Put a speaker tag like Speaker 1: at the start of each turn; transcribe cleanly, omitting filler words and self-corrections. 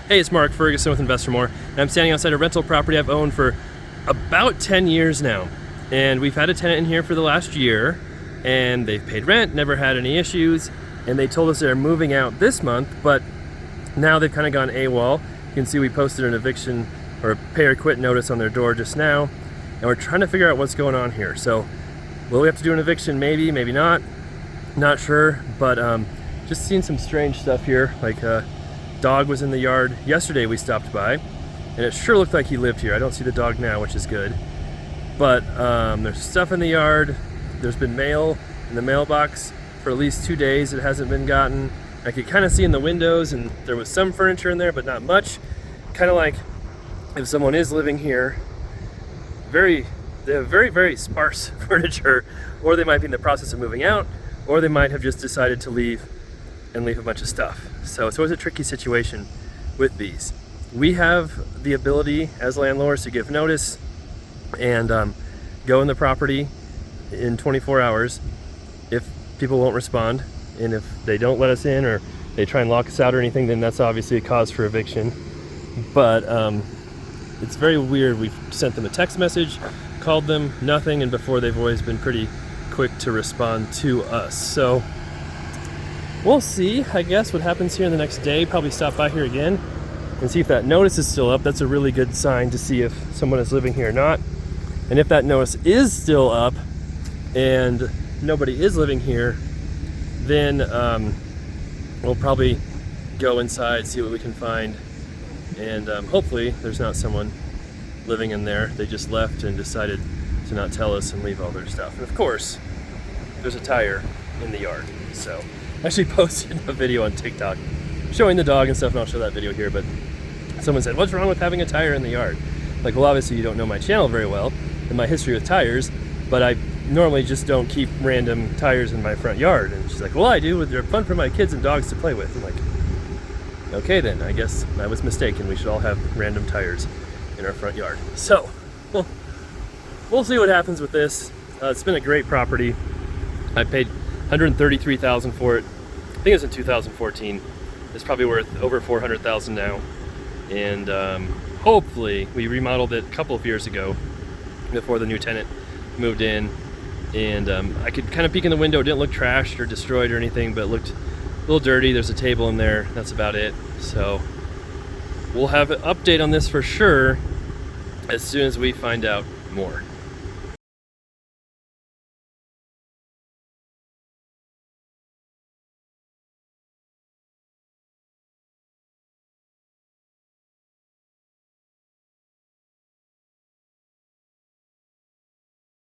Speaker 1: Hey, it's Mark Ferguson with Investor More, and I'm standing outside a rental property I've owned for about 10 years now. And we've had a tenant in here for the last year, and they've paid rent, never had any issues, and they told us they're moving out this month, but now they've kind of gone AWOL. You can see we posted an eviction or a pay or quit notice on their door just now, and we're trying to figure out what's going on here. So will we have to do an eviction? Maybe, maybe not. Not sure, but just seeing some strange stuff here, like dog was in the yard yesterday. We stopped by and it sure looked like he lived here. I don't see the dog now, which is good, but there's stuff in the yard. There's been mail in the mailbox for at least 2 days. It hasn't been gotten. I could kind of see in the windows, and there was some furniture in there, but not much. Kind of like if someone is living here, they have very sparse furniture, or they might be in the process of moving out, or they might have just decided to leave and leave a bunch of stuff. So it's always a tricky situation with these. We have the ability as landlords to give notice and go in the property in 24 hours if people won't respond, and if they don't let us in or they try and lock us out or anything, then that's obviously a cause for eviction. But it's very weird. We've sent them a text message, called them, nothing, and before they've always been pretty quick to respond to us. So we'll see, I guess, what happens here in the next day. Probably stop by here again and see if that notice is still up. That's a really good sign to see if someone is living here or not. And if that notice is still up and nobody is living here, then we'll probably go inside, see what we can find, and hopefully there's not someone living in there. They just left and decided to not tell us and leave all their stuff. And of course, there's a tire in the yard. So I actually posted a video on TikTok showing the dog and stuff, and I'll show that video here, but someone said, what's wrong with having a tire in the yard? Like, well, obviously you don't know my channel very well and my history with tires, but I normally just don't keep random tires in my front yard. And she's like, well, I do. They're fun for my kids and dogs to play with. I'm like, okay then, I guess I was mistaken. We should all have random tires in our front yard. So we'll see what happens with this. It's been a great property. I paid $133,000 for it. I think it was in 2014. It's probably worth over $400,000 now. And hopefully, we remodeled it a couple of years ago before the new tenant moved in. And I could kind of peek in the window. It didn't look trashed or destroyed or anything, but it looked a little dirty. There's a table in there. That's about it. So we'll have an update on this for sure as soon as we find out more.